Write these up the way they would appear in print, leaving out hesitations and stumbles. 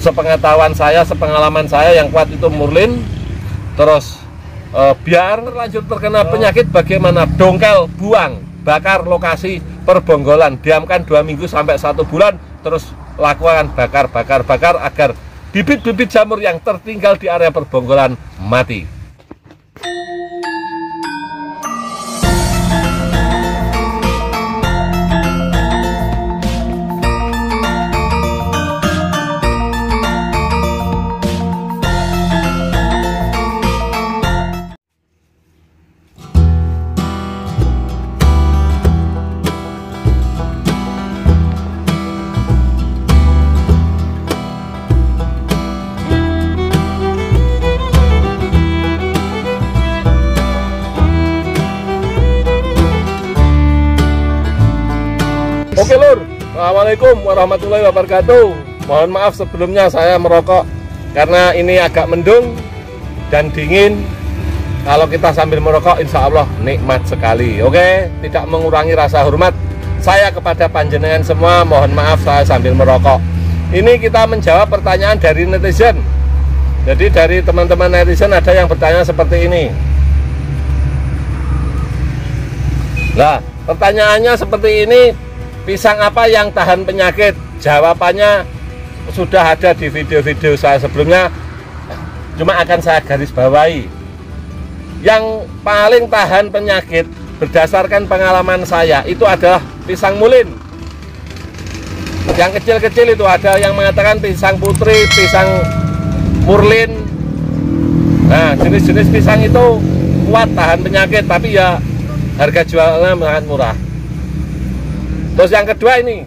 sepengetahuan saya, sepengalaman saya yang kuat itu murlin. Terus biar lanjut terkena penyakit bagaimana? Dongkel, buang, bakar lokasi perbonggolan, diamkan 2 minggu sampai 1 bulan, terus lakukan bakar agar bibit-bibit jamur yang tertinggal di area perbonggolan mati. Oke lur, Assalamualaikum warahmatullahi wabarakatuh. Mohon maaf sebelumnya saya merokok karena ini agak mendung dan dingin. Kalau kita sambil merokok insya Allah nikmat sekali. Oke, tidak mengurangi rasa hormat saya kepada panjenengan semua. Mohon maaf saya sambil merokok. Ini kita menjawab pertanyaan dari netizen. Jadi dari teman-teman netizen ada yang bertanya seperti ini. Nah, pertanyaannya seperti ini. Pisang apa yang tahan penyakit? Jawabannya sudah ada di video-video saya sebelumnya, cuma akan saya garis bawahi. Yang paling tahan penyakit berdasarkan pengalaman saya itu adalah pisang mulin. Yang kecil-kecil itu ada yang mengatakan pisang putri, pisang murlin. Nah, jenis-jenis pisang itu kuat tahan penyakit, tapi ya harga jualnya sangat murah. Terus yang kedua ini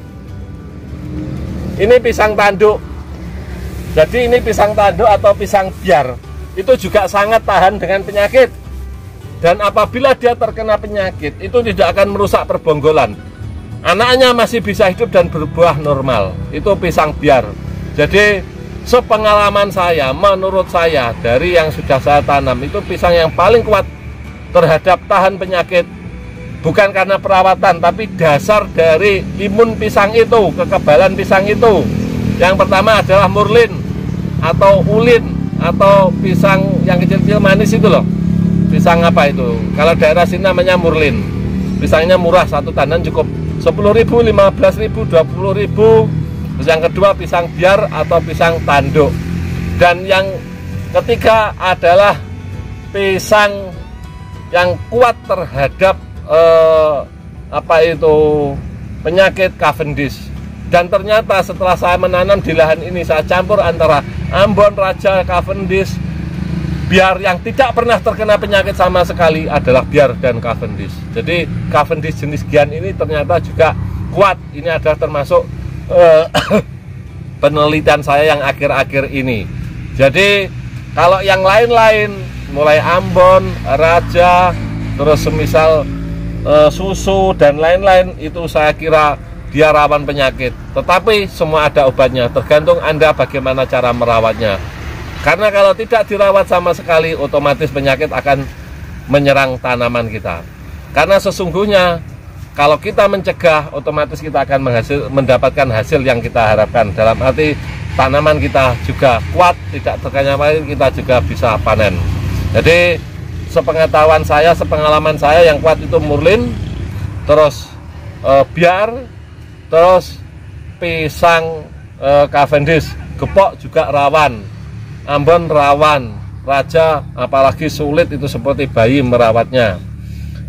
pisang tanduk. Jadi ini pisang tanduk atau pisang biar, itu juga sangat tahan dengan penyakit. Dan apabila dia terkena penyakit, itu tidak akan merusak perbonggolan. Anaknya masih bisa hidup dan berbuah normal. Itu pisang biar. Jadi sepengalaman saya, menurut saya dari yang sudah saya tanam, itu pisang yang paling kuat terhadap tahan penyakit. Bukan karena perawatan, tapi dasar dari imun pisang itu, kekebalan pisang itu. Yang pertama adalah murlin atau ulin atau pisang yang kecil-kecil manis itu loh. Pisang apa itu? Kalau daerah sini namanya murlin. Pisangnya murah, satu tandan cukup 10.000, 15.000, 20.000. Terus yang kedua pisang biar atau pisang tanduk. Dan yang ketiga adalah pisang yang kuat terhadap penyakit Cavendish. Dan ternyata setelah saya menanam di lahan ini, saya campur antara Ambon, Raja, Cavendish, biar yang tidak pernah terkena penyakit sama sekali adalah biar dan Cavendish. Jadi Cavendish jenis Gian ini ternyata juga kuat. Ini adalah termasuk penelitian saya yang akhir-akhir ini. Jadi kalau yang lain-lain mulai Ambon, Raja, terus semisal susu dan lain-lain, itu saya kira dia rawan penyakit. Tetapi semua ada obatnya, tergantung Anda bagaimana cara merawatnya. Karena kalau tidak dirawat sama sekali, otomatis penyakit akan menyerang tanaman kita. Karena sesungguhnya kalau kita mencegah, otomatis kita akan mendapatkan hasil yang kita harapkan. Dalam arti tanaman kita juga kuat, tidak terkena penyakit, kita juga bisa panen. Jadi sepengetahuan saya, sepengalaman saya yang kuat itu murlin, terus biar, terus pisang Cavendish. Gepok juga rawan, Ambon rawan, Raja apalagi sulit itu seperti bayi merawatnya.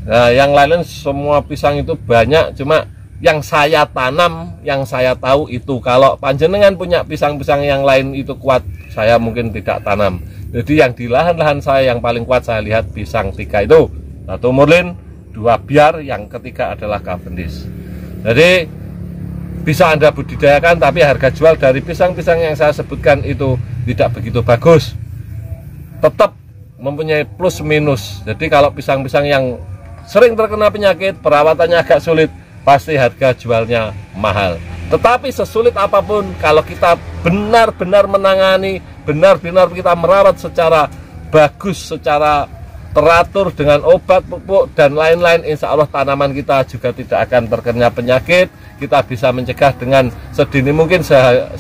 Nah, yang lain semua pisang itu banyak, cuma yang saya tanam, yang saya tahu itu. Kalau panjenengan punya pisang-pisang yang lain itu kuat, saya mungkin tidak tanam. Jadi yang di lahan-lahan saya yang paling kuat saya lihat pisang 3 itu. 1 murlin, 2 biar, yang ketiga adalah Cavendish. Jadi bisa Anda budidayakan, tapi harga jual dari pisang-pisang yang saya sebutkan itu tidak begitu bagus. Tetap mempunyai plus minus. Jadi kalau pisang-pisang yang sering terkena penyakit, perawatannya agak sulit, pasti harga jualnya mahal. Tetapi sesulit apapun, kalau kita benar-benar menangani, benar-benar kita merawat secara bagus, secara teratur dengan obat, pupuk, dan lain-lain, insya Allah tanaman kita juga tidak akan terkena penyakit. Kita bisa mencegah dengan sedini mungkin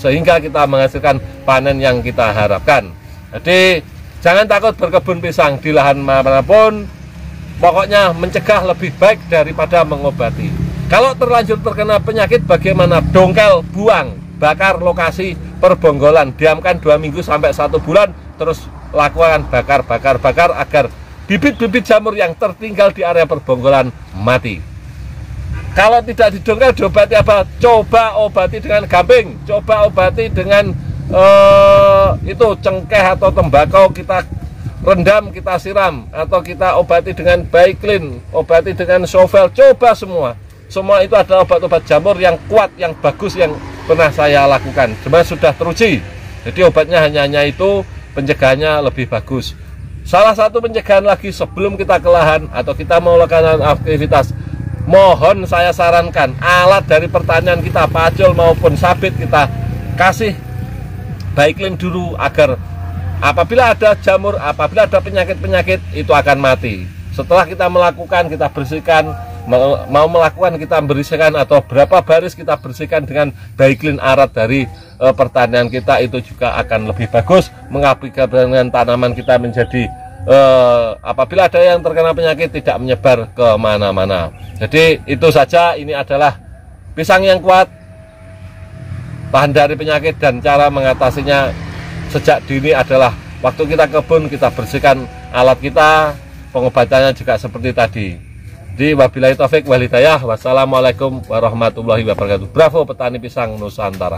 sehingga kita menghasilkan panen yang kita harapkan. Jadi jangan takut berkebun pisang di lahan manapun, pokoknya mencegah lebih baik daripada mengobati. Kalau terlanjur terkena penyakit, bagaimana? Dongkel, buang, bakar lokasi perbonggolan, diamkan 2 minggu sampai 1 bulan, terus lakukan bakar agar bibit-bibit jamur yang tertinggal di area perbonggolan mati. Kalau tidak didongkel, diobati apa? Coba obati dengan gamping, coba obati dengan itu cengkeh atau tembakau, kita rendam, kita siram, atau kita obati dengan Baiklin, obati dengan Sovel, coba semua itu adalah obat-obat jamur yang kuat, yang bagus, yang pernah saya lakukan, sebenarnya sudah teruji. Jadi obatnya hanya itu, pencegahannya lebih bagus. Salah satu pencegahan lagi sebelum kita ke lahan atau kita mau melakukan aktivitas, mohon saya sarankan alat dari pertanian kita, pacul maupun sabit, kita kasih Baiklin dulu agar apabila ada jamur, apabila ada penyakit-penyakit, itu akan mati. Setelah kita melakukan, kita bersihkan, mau melakukan kita bersihkan, atau berapa baris kita bersihkan dengan Baiklin arat dari pertanian kita, itu juga akan lebih bagus mengakibatkan tanaman kita menjadi apabila ada yang terkena penyakit tidak menyebar ke mana-mana. Jadi itu saja, ini adalah pisang yang kuat, tahan dari penyakit, dan cara mengatasinya sejak dini adalah waktu kita kebun, kita bersihkan alat kita, pengobatannya juga seperti tadi. Di wabillahi taufik wal hidayah. Wassalamualaikum warahmatullahi wabarakatuh. Bravo petani pisang Nusantara.